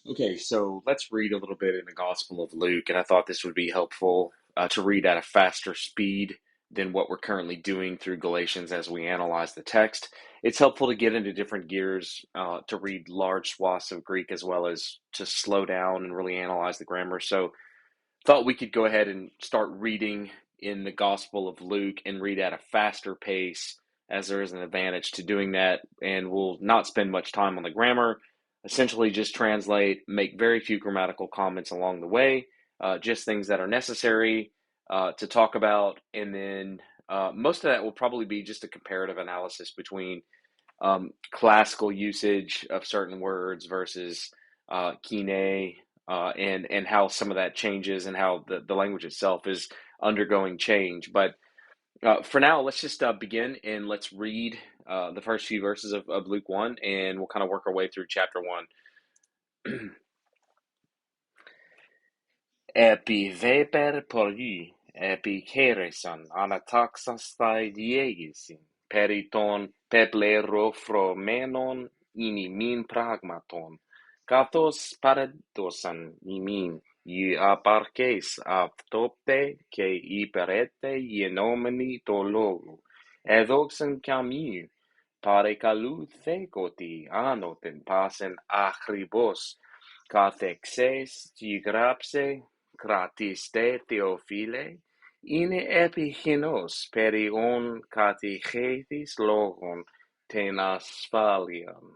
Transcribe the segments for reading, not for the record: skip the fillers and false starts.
Okay, so let's read a little bit in the Gospel of Luke, and I thought this would be helpful to read at a faster speed than what we're currently doing through Galatians as we analyze the text. It's helpful to get into different gears, to read large swaths of Greek as well as to slow down and really analyze the grammar. So, thought we could go ahead and start reading in the Gospel of Luke and read at a faster pace, as there is an advantage to doing that, and we'll not spend much time on the grammar. Essentially, just translate, make very few grammatical comments along the way, just things that are necessary to talk about, and then most of that will probably be just a comparative analysis between classical usage of certain words versus Kine, and how some of that changes and how the language itself is undergoing change. But for now, let's just begin and let's read the first few verses of Luke 1, and we'll kind of work our way through chapter 1. Epi veper polyi, epi keresan, anataxas thai diegisin, periton peplerofromenon inimin pragmaton, kathos paradosan imin, I aparkes avtope ke iperete ienomeni to logo, edoxen camu, pare kalu thekoti anoten pasen achribos, kathexes tigrapse, kratiste theophile, είναι επιχεινός περιον κατηχέθης λόγων ten asphalium.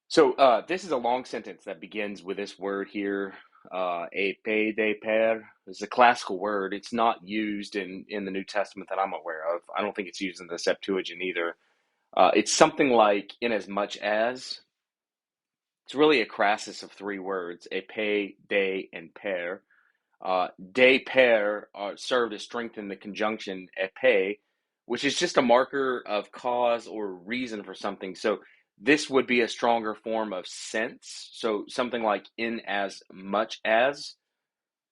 So this is a long sentence that begins with this word here, epe de per. It's a classical word. It's not used in the New Testament that I'm aware of. I don't think it's used in the Septuagint either. It's something like in as much as. It's really a crassus of three words, epe, de, and per. De per serve to strengthen the conjunction epe, which is just a marker of cause or reason for something. So this would be a stronger form of sense. So something like in as much as.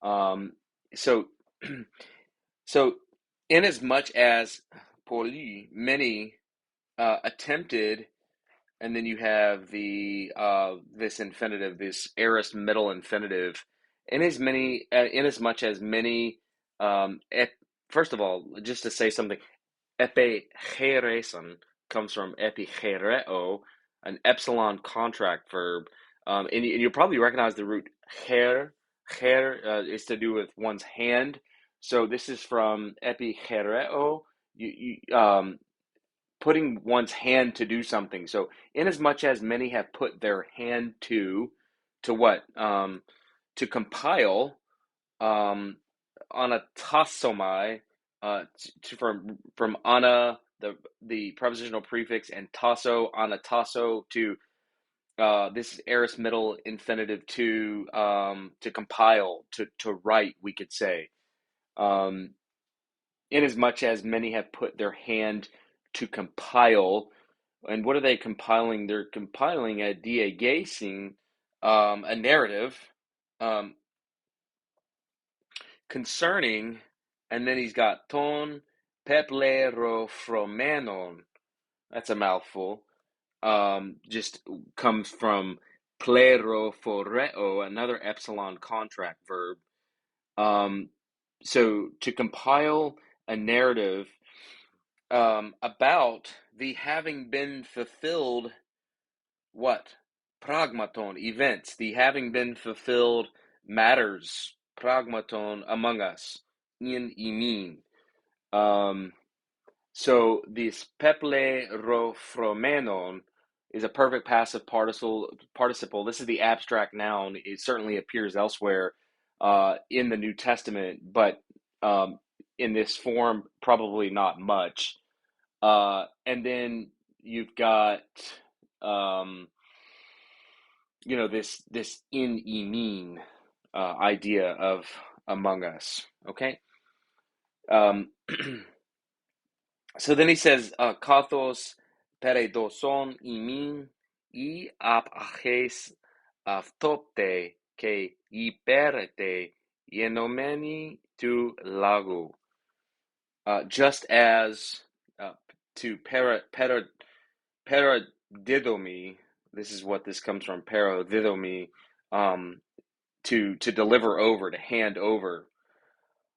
Um, so so in as much as poli, many attempted, and then you have the this infinitive, this aorist middle infinitive, in as much as many, first of all, just to say something, epichereson comes from epichereo, an epsilon contract verb, and you'll probably recognize the root her. Her is to do with one's hand, so this is from epichereo. You putting one's hand to do something. So, inasmuch as many have put their hand to what? To compile, anatasomai, from ana, the prepositional prefix, and tasso, anatasso, to this aorist middle infinitive to compile, to write, we could say. Um, Inasmuch as many have put their hand to compile. And what are they compiling? They're compiling a diagazing, a narrative, um, concerning, and then he's got ton peplerofromenon. That's a mouthful. Just comes from plerophoreo, another epsilon contract verb. So to compile a narrative about the having been fulfilled, what? Pragmaton, events, the having been fulfilled matters, pragmaton, among us, in imin. Um, so this peplerofromenon is a perfect passive participle. This is the abstract noun. It certainly appears elsewhere in the New Testament, but in this form, probably not much. And then you've got um, this in emin idea of among us. Okay. Um, so then he says, "Kathos peredoson imin I ap aches avtopte ke iperete ienomeni tu lagu." Just as to paradidomi, This is what this comes from, parodidomi, um, to deliver over, to hand over.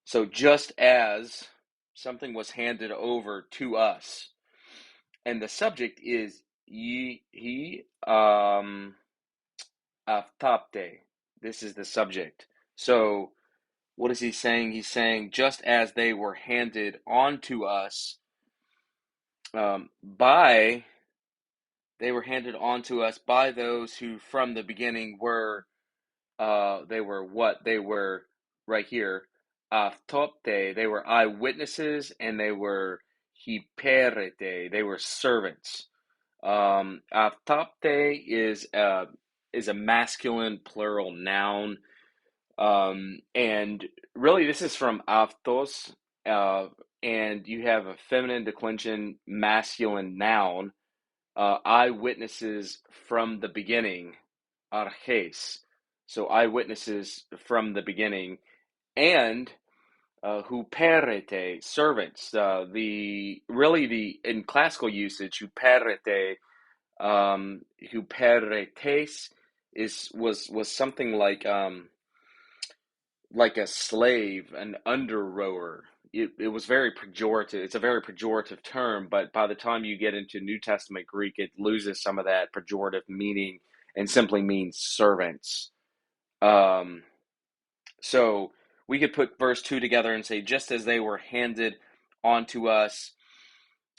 So just as something was handed over to us, and the subject is he aftapte. This is the subject. So what is he saying? He's saying just as they were handed on to us by they were handed on to us by those who from the beginning were they were what? They were right here. Aftopte, they were eyewitnesses, and they were hyperete, they were servants. Aftopte is a masculine plural noun. And really this is from aftos, uh, and you have a feminine declension masculine noun, eyewitnesses from the beginning, arches. So eyewitnesses from the beginning, and huperete, servants. The really the in classical usage, huperete, huperetes was something like a slave, an under rower. It was very pejorative. It's a very pejorative term, but by the time you get into New Testament Greek, it loses some of that pejorative meaning and simply means servants. Um, so we could put verse 2 together and say, just as they were handed onto us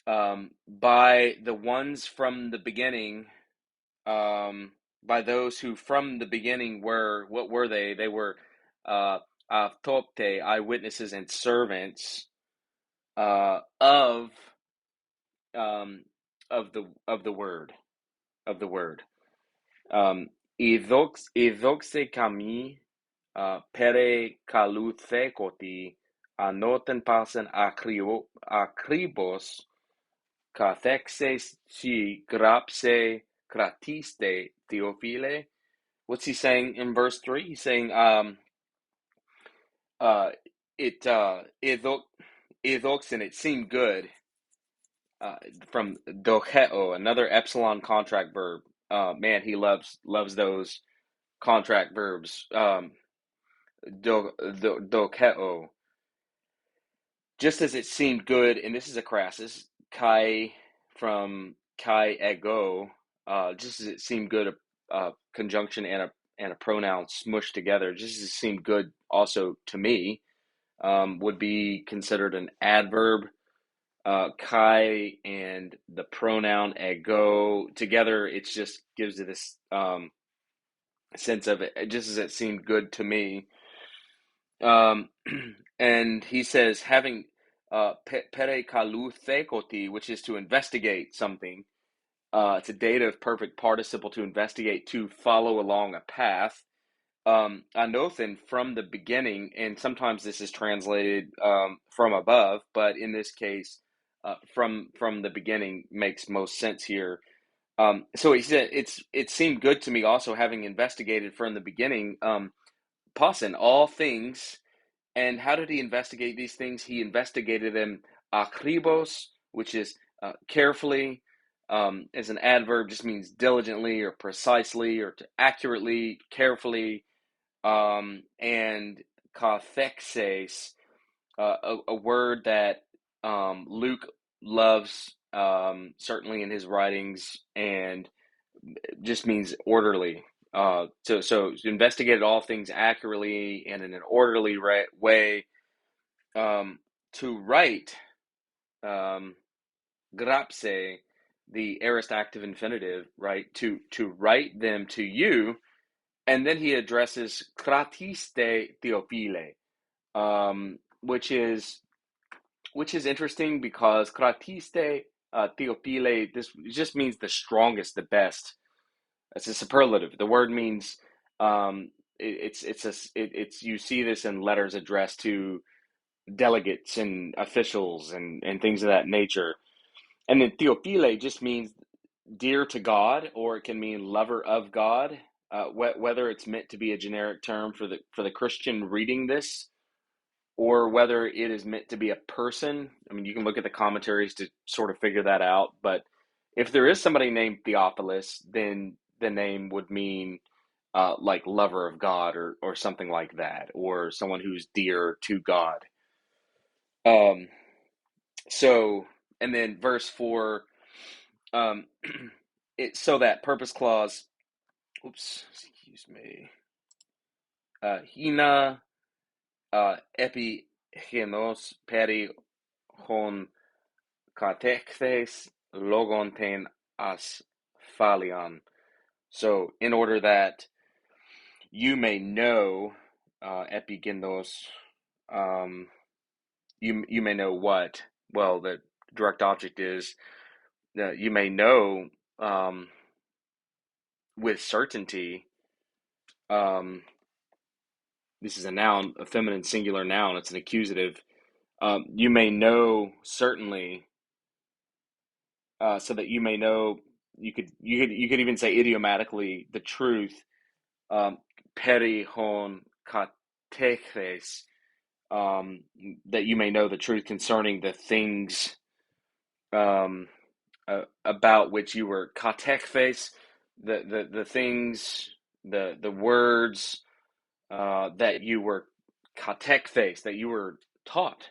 by the ones from the beginning, by those who from the beginning were, what were they? They were uh, aftopte, eyewitnesses and servants um, of the word of the word. Idoxe kami pere kaluthekoti anoten pasen akribos kathexes si grapse kratiste theophile. What's he saying in verse 3? He's saying uh it idox, and it seemed good, from docheo, another epsilon contract verb. Man, he loves those contract verbs. Docheo, just as it seemed good, and this is a Crassus, kai from kai ego, just as it seemed good, a conjunction and a pronoun smushed together, just as it seemed good also to me, would be considered an adverb. Kai and the pronoun ego together, it just gives it this sense of it, just as it seemed good to me. Um, and he says, having pere kalu thekoti, which is to investigate something. It's a dative perfect participle, to investigate, to follow along a path. Anothen, from the beginning, and sometimes this is translated from above, but in this case, from the beginning makes most sense here. So he said, it seemed good to me also, having investigated from the beginning, Pasan, all things. And how did he investigate these things? He investigated them akribos, which is carefully, as an adverb, just means diligently or precisely or to accurately, carefully, and kathexes, a word that Luke loves, certainly in his writings, and just means orderly. So investigated all things accurately and in an orderly way. To write, um, grapse, the aorist active infinitive, right? To write them to you, and then he addresses kratiste theophile, which is interesting because kratiste theophile, this just means the strongest, the best. It's a superlative. The word means it's you see this in letters addressed to delegates and officials and things of that nature. And then theophile just means dear to God, or it can mean lover of God. Whether it's meant to be a generic term for the Christian reading this, or whether it is meant to be a person. I mean, you can look at the commentaries to sort of figure that out. But if there is somebody named Theophilus, then the name would mean like lover of God or something like that, or someone who's dear to God. Um, so, and then verse 4, um, so that purpose clause, oops, excuse me, hina epigenos peri hon katekhes logon ten asphalion. So, in order that you may know, epigenos, um, you may know what? Well, the direct object is you may know um, with certainty. Um, this is a noun, a feminine singular noun. It's an accusative. You may know certainly, so that you may know. You could even say idiomatically the truth. Um, Peri hon kateches, that you may know the truth concerning the things um, about which you were katekhes, the things, the words that you were katekhes, that you were taught,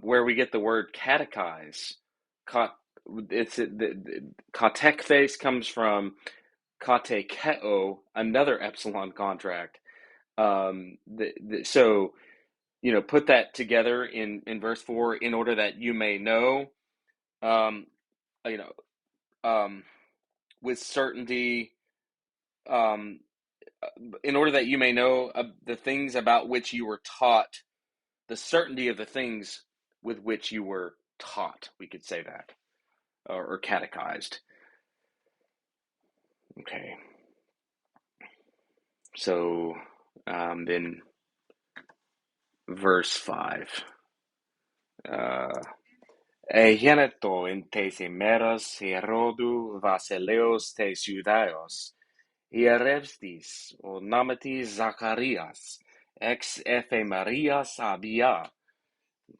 where we get the word catechize. Kat, katekhes comes from katekeo, another epsilon contract. So put that together in verse 4, in order that you may know, um, you know, with certainty, um, in order that you may know the things about which you were taught, the certainty of the things with which you were taught. We could say that, or catechized. Okay. So then verse 5. Egeneto in tes imeras Herodu Vasileos tes Judaios, hierestis o namatis Zacharias, ex ephemerias abia,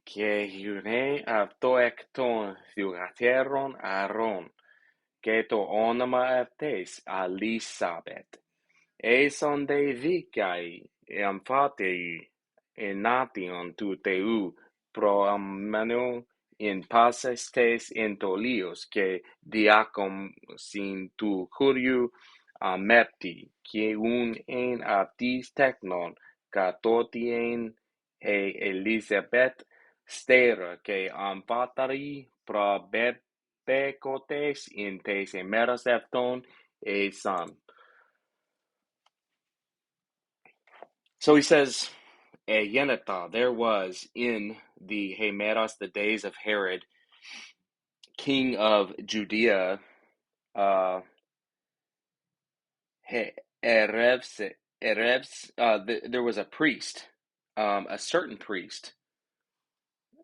que hune avtoekton thugateron Aaron, que to onoma aptes Elisabeth, eson de vicai emphatei enation tu teu pro amano in paces tes entolios, que diacom sin tu curiu mepti, que un en aptis technon, catotien Elizabeth stera, que amphatari pro bebecotes in tes emeras efton e son. So he says, Yenata, there was in the Hemeras, the days of Herod, king of Judea, uh, Erebs, there was a priest, a certain priest.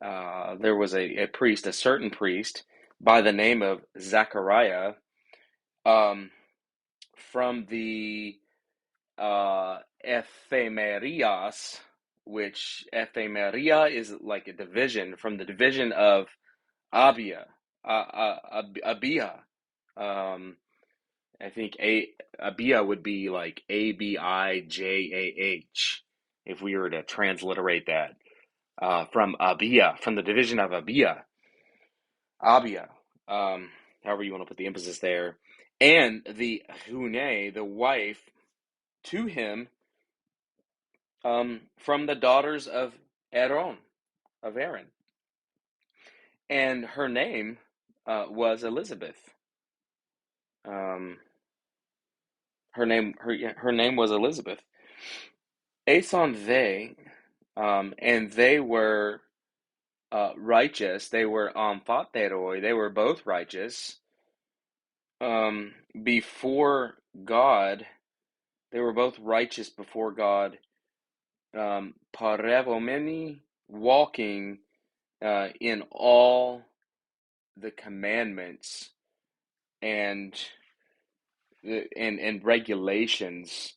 There was a priest, a certain priest, by the name of Zachariah, um, from the ephemerias, which ephemeria is like a division, from the division of Abia, Abia. I think Abia would be like Abijah, if we were to transliterate that, from Abia, from the division of Abia, however you want to put the emphasis there, and the Hune, the wife to him, from the daughters of Aaron, and her name was Elizabeth. Um, her name was Elizabeth. Ason they, and they were righteous. They were amphateroi. They were both righteous before God. They were both righteous before God. Parevomeni, walking in all the commandments and regulations,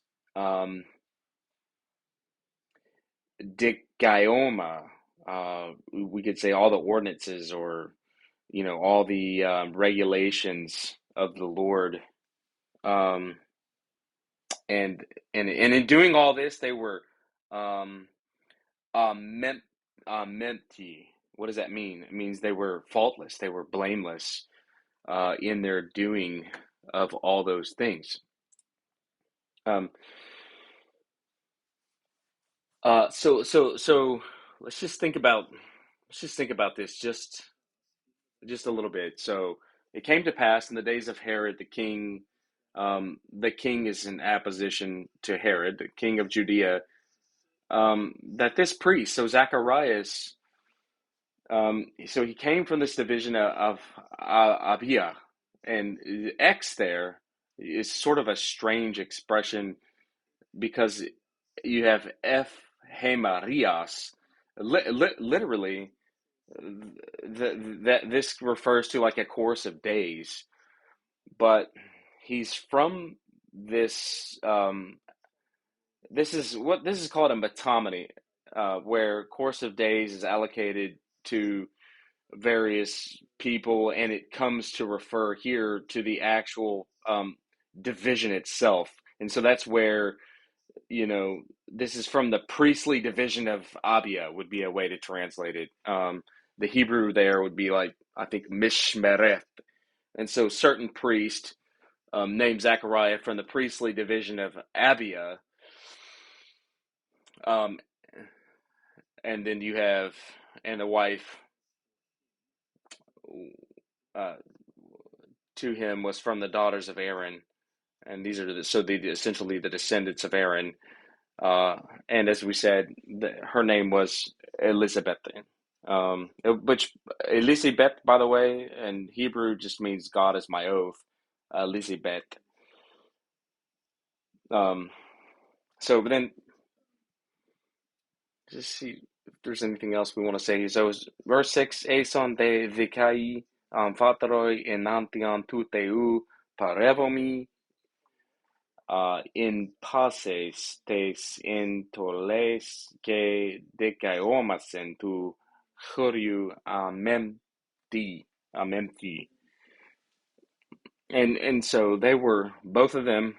dikaioma. We could say all the ordinances, or all the regulations of the Lord, Um, and in doing all this, they were um, mem mempty. What does that mean? It means they were faultless. They were blameless in their doing of all those things. Um, so let's just think about this just a little bit. So it came to pass in the days of Herod the king. The king is in apposition to Herod, the king of Judea. That this priest, so Zacharias, so he came from this division of Abia, and X there is sort of a strange expression because you have F hemarias, literally that this refers to like a course of days, but he's from this. This is called a metonymy, where course of days is allocated to various people, and it comes to refer here to the actual division itself. And so that's where, this is from the priestly division of Abia, would be a way to translate it. The Hebrew there would be like, I think, Mishmereth. And so certain priest named Zechariah from the priestly division of Abia. Um, and then you have, and the wife uh, to him was from the daughters of Aaron. And these are essentially the descendants of Aaron. Uh, and as we said, her name was Elizabeth, which Elizabeth, by the way, in Hebrew just means God is my oath. Elizabeth. Um, but then just see if there's anything else we want to say. So verse 6, Eson de Vikai, Fataroi enantian tuteu parevomi, in pases tes in toles que decaiomasen tu choriu amemti. And so they were, both of them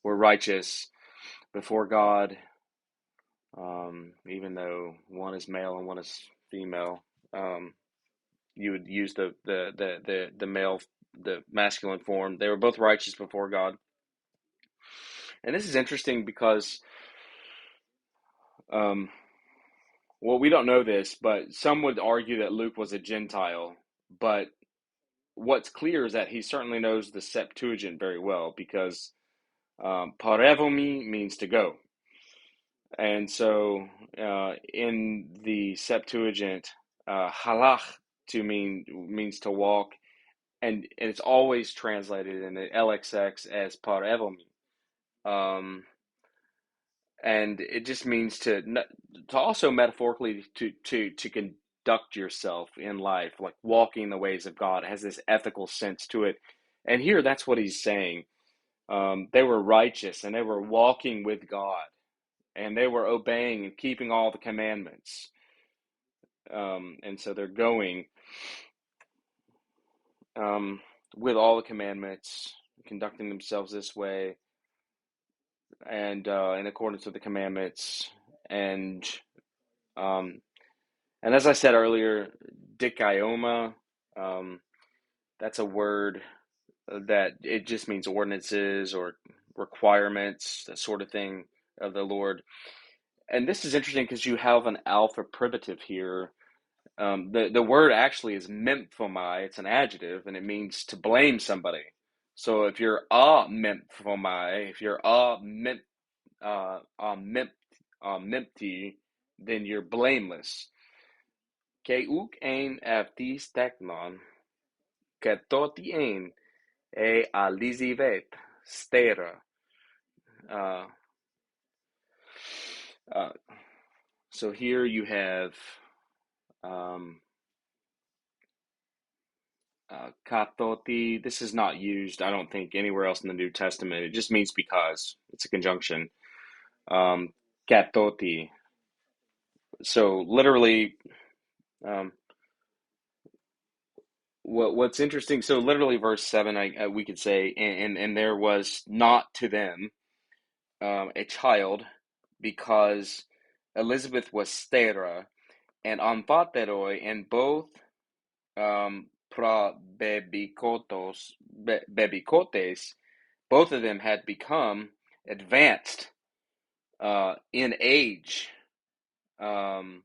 were righteous before God, even though one is male and one is female. You would use the male, the masculine form. They were both righteous before God. And this is interesting because, um, well, we don't know this, but some would argue that Luke was a Gentile. But what's clear is that he certainly knows the Septuagint very well, because parevomi means to go. And so in the Septuagint, halach means to walk, and it's always translated in the LXX as parevomi. And it just means to also metaphorically to conduct yourself in life, like walking the ways of God. It has this ethical sense to it. And here, that's what he's saying. They were righteous and they were walking with God, and they were obeying and keeping all the commandments. And so they're going with all the commandments, conducting themselves this way, and in accordance with the commandments. Um, and as I said earlier, dikaioma, that's a word that it just means ordinances or requirements, that sort of thing of the Lord. And this is interesting because you have an alpha privative here. The word actually is memphomai. It's an adjective, and it means to blame somebody. So if you're a memphomai, if you're mempti, then you're blameless. Ke uk ein aftis teknon, ketoti ein e alizivet stera. Uh, uh, so here you have um, katoti. This is not used, I don't think, anywhere else in the New Testament. It just means because. It's a conjunction. Um, katoti. So literally, um, what's interesting, so literally verse 7, we could say, and there was not to them a child, because Elizabeth was stera, and amphateroi, and both pra bebikotes, both of them had become advanced in age. Um,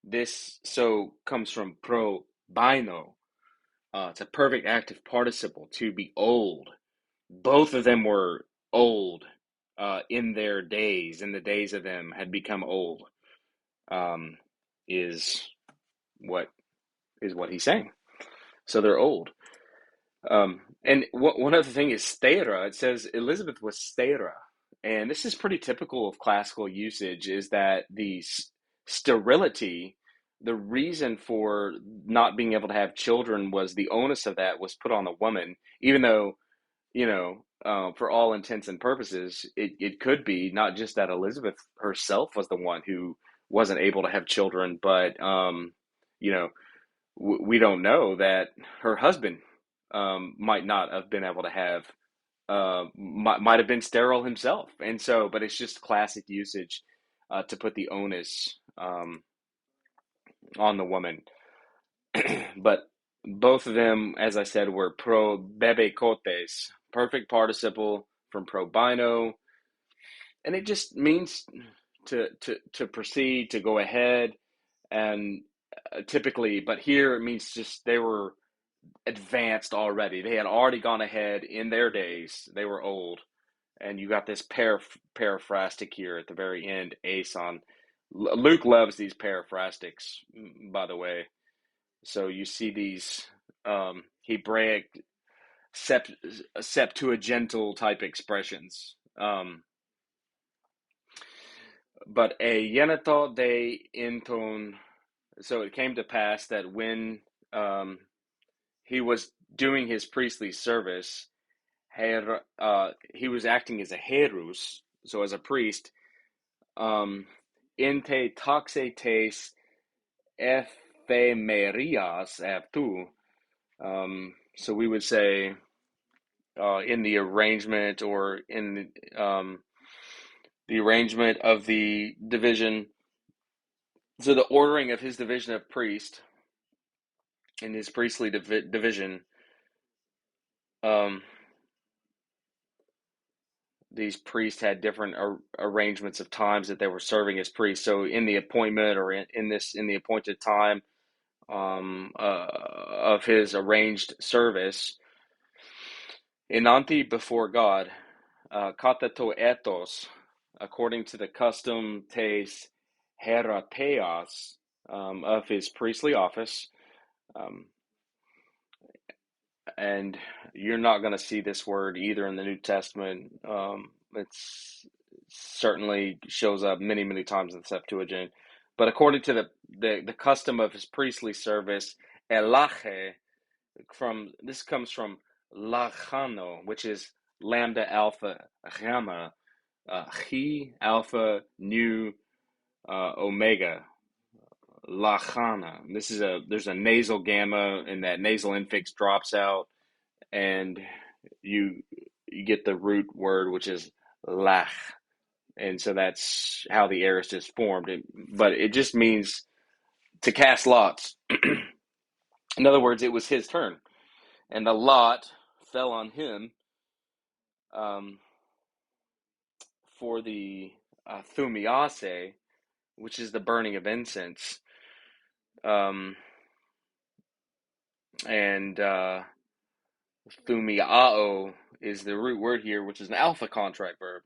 this so comes from pro bino. It's a perfect active participle, to be old. Both of them were old in their days, in the days of them had become old, um, is what what he's saying. So they're old. And one other thing is stera. It says Elizabeth was stera, and this is pretty typical of classical usage. Is that the sterility, the reason for not being able to have children was the onus of that was put on the woman, even though for all intents and purposes, it could be not just that Elizabeth herself was the one who wasn't able to have children, but you know we don't know that her husband might not have been able to have, might have been sterile himself. And so, but it's just classic usage to put the onus on the woman. But both of them, as I said, were pro bebe cotes, perfect participle from pro bino, and it just means to proceed, to go ahead, and typically, but here it means just they were advanced already. They had already gone ahead in their days. They were old, and you got this paraphrastic here at the very end. Aeson. Luke loves these paraphrastics, by the way. So you see these Hebraic Septuagintal type expressions. But a yenato de inton. So it came to pass that when he was doing his priestly service, he was acting as a herus, so as a priest. Inte taxetes ephemerias aptu. So we would say in the arrangement, or in the arrangement of the division. So the ordering of his division of priest in his priestly division. These priests had different arrangements of times that they were serving as priests. So in the appointment, or in the appointed time of his arranged service, enanti before God, katato ethos, according to the custom tes herapeos of his priestly office. And you're not going to see this word either in the New Testament. It's certainly shows up many, many times in the Septuagint. But according to the custom of his priestly service, elache, this comes from lachano, which is lambda alpha gamma, chi alpha nu omega, lachana. There's a nasal gamma, and that nasal infix drops out, and you get the root word, which is lach, and so that's how the aorist is formed. But it just means to cast lots. In other words, it was his turn, and the lot fell on him for the thumiase, which is the burning of incense, and thumiao is the root word here, which is an alpha contract verb.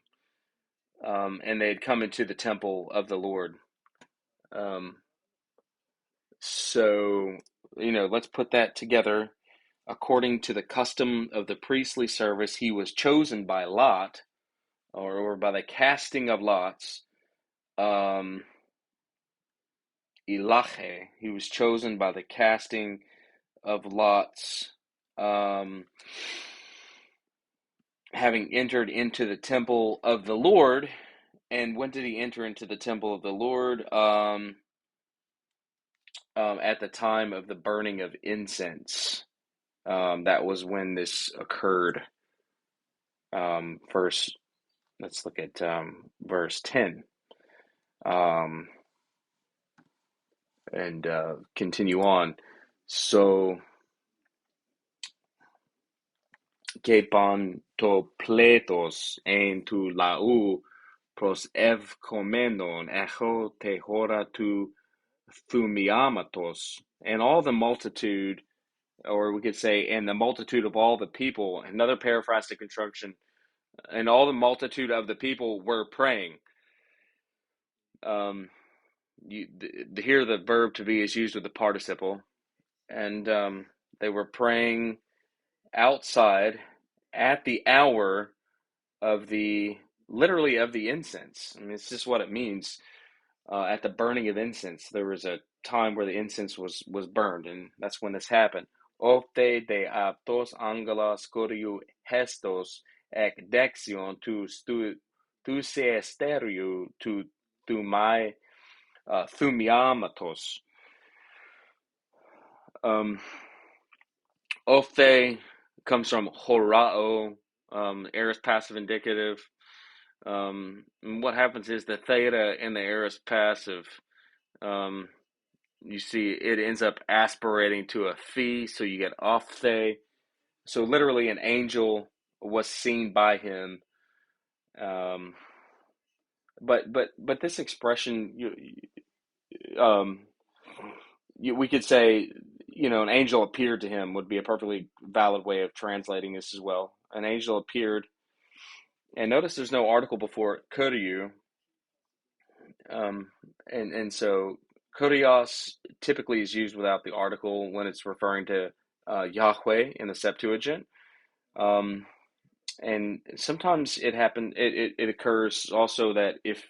And they had come into the temple of the Lord. So, let's put that together. According to the custom of the priestly service, he was chosen by lot, or by the casting of lots. Ilache, he was chosen by the casting of lots, having entered into the temple of the Lord. And when did he enter into the temple of the Lord? at the time of the burning of incense. That was when this occurred. First, let's look at verse 10 um, and continue on. So, que pantopletos en tu lau pros evkomenon echo te hora tu thumiamatos, and all the multitude, or we could say, and the multitude of all the people, another paraphrastic construction, and all the multitude of the people were praying. Here the verb to be is used with the participle, and they were praying outside at the hour of the literally of the incense. I mean, it's just what it means. At the burning of incense, there was a time where the incense was burned, and that's when this happened. Ofte de aptos angelos curiu hestos ek dexion tu se esteriu tu mai thumiamatos. Ofte comes from horao, aorist passive indicative. And what happens is the theta in the aorist passive, you see it ends up aspirating to a phi, so you get ophthe. So literally, an angel was seen by him. But this expression, we could say, an angel appeared to him would be a perfectly valid way of translating this as well. An angel appeared, and notice there's no article before kuriu, and so kurios typically is used without the article when it's referring to Yahweh in the Septuagint. And sometimes it occurs also that if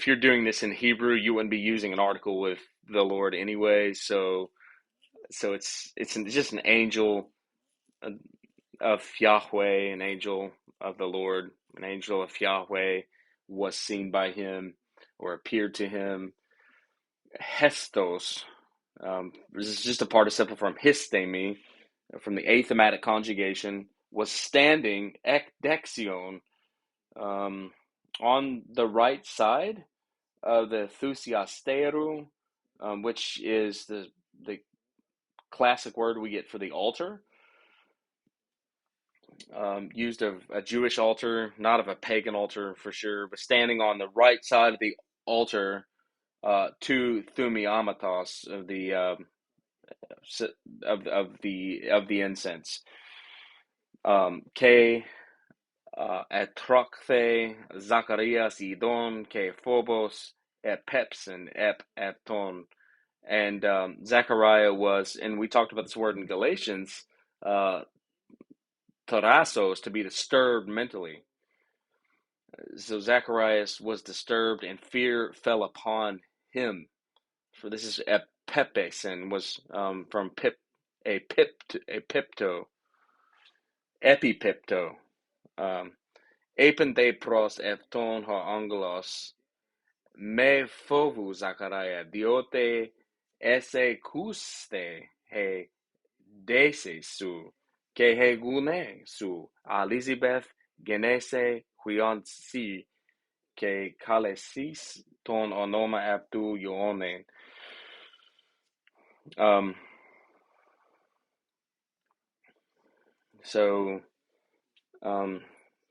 you're doing this in Hebrew, you wouldn't be using an article with the Lord anyway. So it's just an angel of Yahweh, an angel of the Lord, an angel of Yahweh was seen by him or appeared to him. Hestos, this is just a participle from histemi, from the athematic conjugation, was standing ek dexion, on the right side of the thusiasteru, which is the classic word we get for the altar, used of a Jewish altar, not of a pagan altar for sure, but standing on the right side of the altar to thumiamatos of the incense. Ke etrokhe Zacharias idon ke phobos epepsin ep eton. And Zechariah was, and we talked about this word in Galatians, tarasos, to be disturbed mentally. So Zacharias was disturbed, and fear fell upon him. For this is epepes, and was from epipto, epipipto. Epente pros efton ha angelos me fovu Zachariah diote esse kuste he dese su que he gune su Elizabeth genese huiansi que kalesis ton onoma abdu yonen. So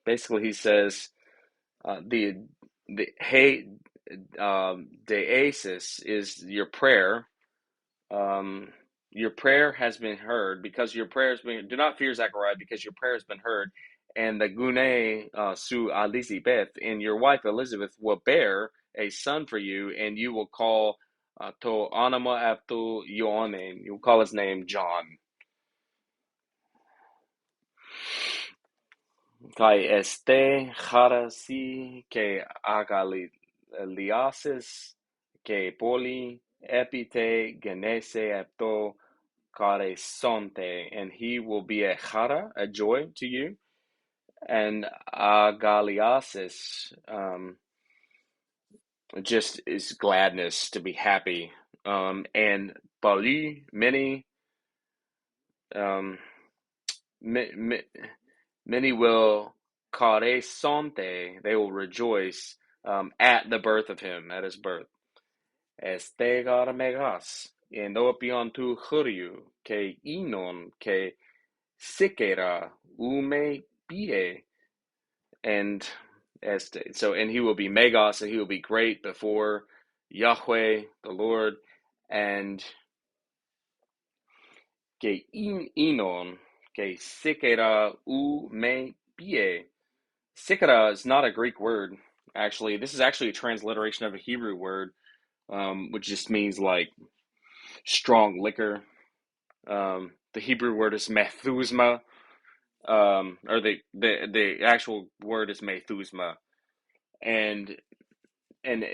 basically he says the hey deasis is your prayer. Your prayer has been heard, because your prayer has been. Do not fear, Zechariah, because your prayer has been heard. And the gune su Elizabeth, and your wife Elizabeth will bear a son for you, and you will call to anama aftu Yohanan. You will call his name John. Kai este charasi que agaliasis que poli epite genese apto caresonte, and he will be a chara, a joy to you, and agaliasis, It just is gladness to be happy. And Pauli, um, ma- ma- many will caresante, they will rejoice at the birth of him, at his birth. Estegar megas, enopion tu churiu, ke inon, ke sikera, ume pie, and so, and he will be megas, and he will be great before Yahweh, the Lord, and que inon, que sikera ume pie. Sikera is not a Greek word, actually. This is actually a transliteration of a Hebrew word, which just means like strong liquor. The Hebrew word is methusma, or the actual word is methusma, and and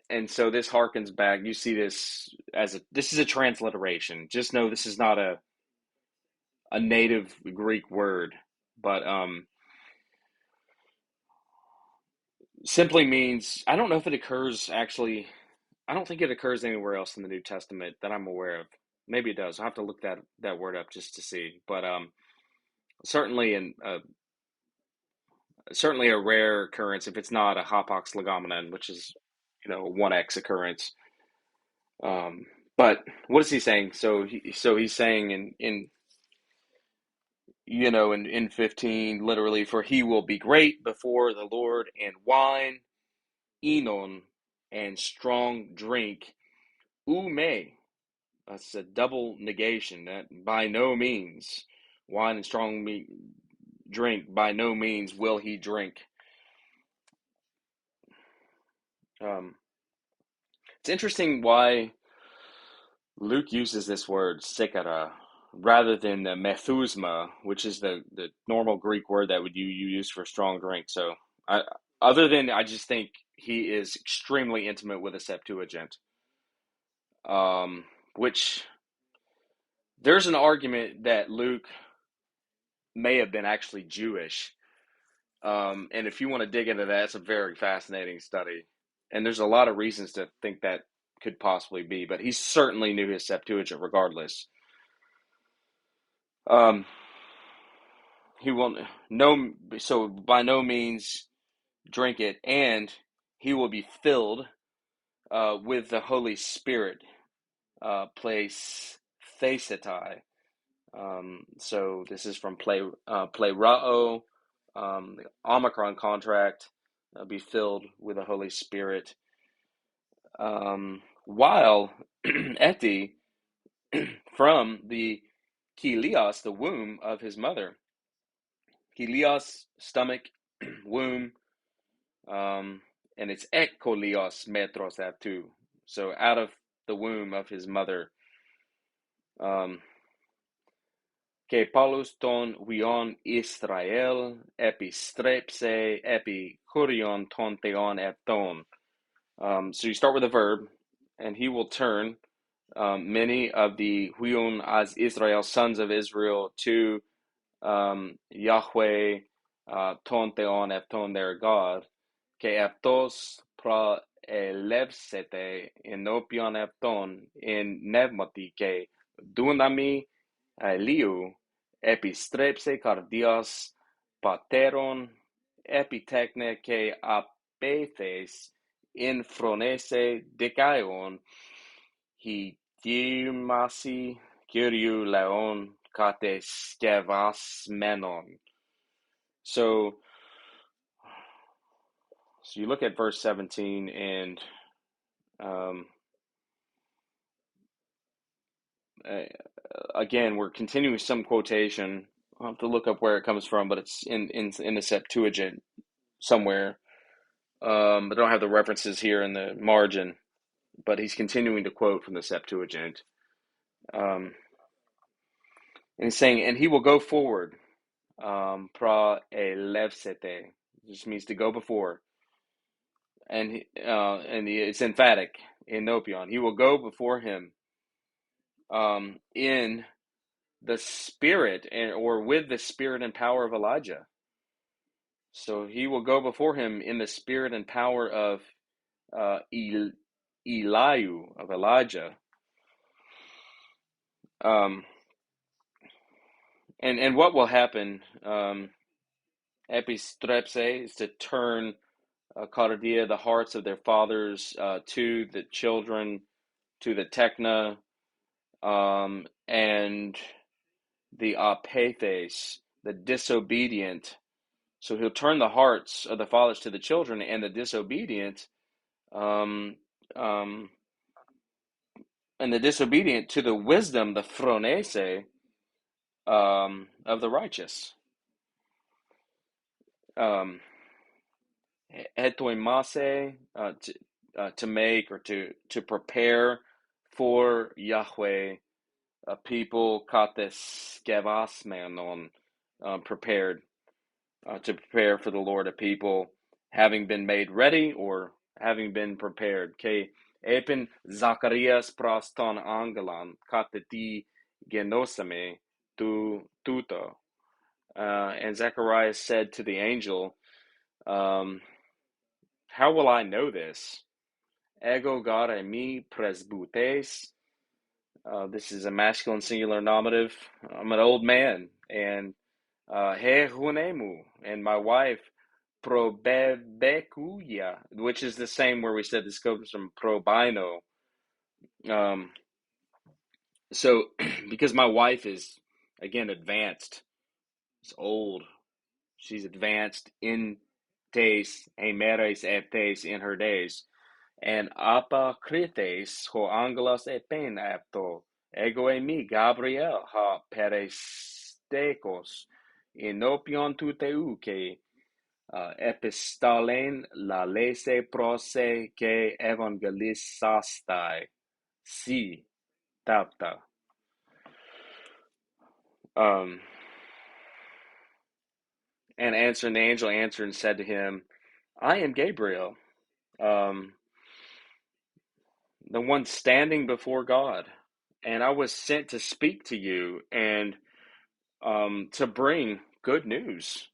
and so this harkens back. You see this as this is a transliteration. Just know this is not a native Greek word, but simply means, I don't know if it occurs actually. I don't think it occurs anywhere else in the New Testament that I'm aware of. Maybe it does. I'll have to look that word up just to see. But certainly certainly a rare occurrence if it's not a hapax legomenon, which is a 1x occurrence. But what is he saying? So he's saying in 15, literally, for he will be great before the Lord, and wine, enon, and strong drink, ume. That's a double negation. That by no means, wine and strong drink, by no means will he drink. Um, it's interesting why Luke uses this word sikara rather than the methusma, which is the normal Greek word that would you use for strong drink. So, I, other than I just think he is extremely intimate with the Septuagint, um, which there's an argument that Luke may have been actually Jewish. And if you want to dig into that, it's a very fascinating study. And there's a lot of reasons to think that could possibly be, but he certainly knew his Septuagint regardless. Um, he will no, so by no means drink it, and he will be filled with the Holy Spirit. Place thesetai. So this is from Playrao, the Omicron contract, be filled with the Holy Spirit. While Eti from the Kilios, the womb of his mother. Kilios, stomach, womb, and it's ekkolios metros aptu. So out of the womb of his mother. Um, que Paulus ton huion Israel epistrepse epi kurion ton theon epton. So you start with a verb, and he will turn many of the huion as Israel, sons of Israel, to Yahweh, ton theon epton, their God, que eptos pra elevsete enopion epton in nevmatike dunami Liu, epistrepse cardias pateron, epitechne ke apethes infronese decaion, he diumasi kyriou leon kate skevas menon. So, so you look at verse 17, and um, uh, again, we're continuing some quotation. I'll have to look up where it comes from, but it's in the Septuagint somewhere. I don't have the references here in the margin, but he's continuing to quote from the Septuagint. And he's saying, and he will go forward, pra elevsete, just means to go before. And it's emphatic in Nopion. He will go before him in the spirit or with the spirit and power of Elijah. So he will go before him in the spirit and power of Eliu of Elijah. Um, and what will happen, epistrepse, is to turn cardia, the hearts of their fathers, to the children, to the techna, and the apathes, the disobedient. So he'll turn the hearts of the fathers to the children, and the disobedient, um, um, to the wisdom, the phronese, of the righteous. Um, Etoimase, to make or to prepare for Yahweh a people, kates skevasmenon, prepared, to prepare for the Lord a people, having been made ready or having been prepared. Ke epen Zacharias proston angelan kateti genosame tuto. And Zacharias said to the angel, how will I know this? Ego gara mi presbutes. This is a masculine singular nominative. I'm an old man, and he hunemu, and my wife probebekuya, which is the same where we said this comes from probino. Um, so because my wife is again advanced, it's old. She's advanced in days, hemeres eptes, in her days. And apokrites ho angelos epen apto, ego mi Gabriel ha perestekos, inopion tuteu ke epistalen la lese prose ke evangelisastai, si tapta. Um, and answering, the angel answered and said to him, I am Gabriel, um, the one standing before God, and I was sent to speak to you and to bring good news,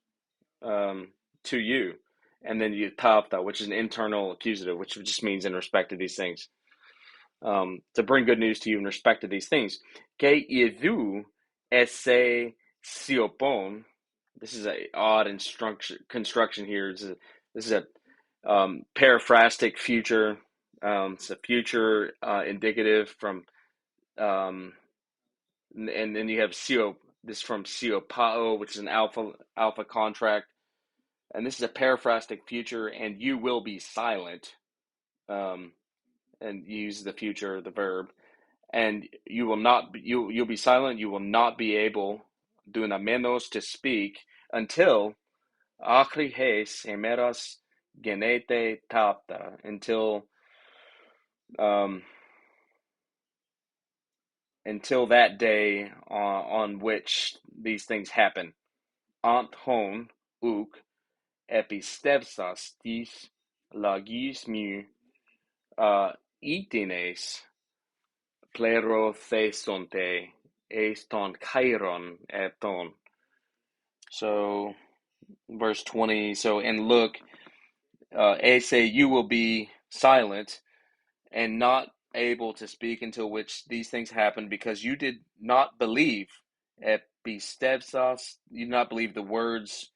um, to you. And then you tapta, which is an internal accusative, which just means in respect to these things. To bring good news to you in respect to these things. Que idu esse siopon. This is a odd construction here. This is a paraphrastic future. It's a future indicative from, um, and then you have sio. This from siopao, which is an alpha contract, and this is a paraphrastic future. And you will be silent, um, and use the future, the verb, and you will not be, you'll be silent. You will not be able, dunamenos, to speak until Acrihes hemeras genete tapta, um, until that day on which these things happen. Ant hon uk epistevsas tis lagis mu itines plerothesonte eston chiron eton. So verse 20, so and look, say you will be silent and not able to speak until which these things happen, because you did not believe epistevsas, you did not believe the words,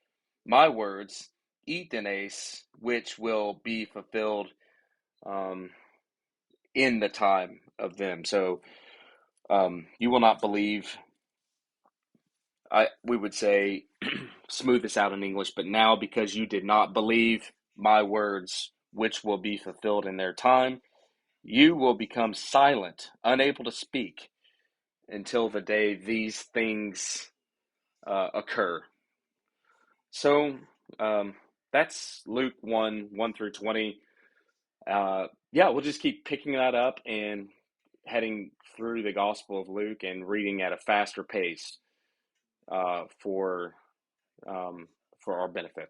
my words, itenes, which will be fulfilled, um, in the time of them. So you will not believe. We would say smooth this out in English, but now because you did not believe my words, which will be fulfilled in their time, you will become silent, unable to speak until the day these things occur. So that's Luke 1 1 through 20. Yeah, we'll just keep picking that up and heading through the Gospel of Luke and reading at a faster pace, uh, for um, for our benefit.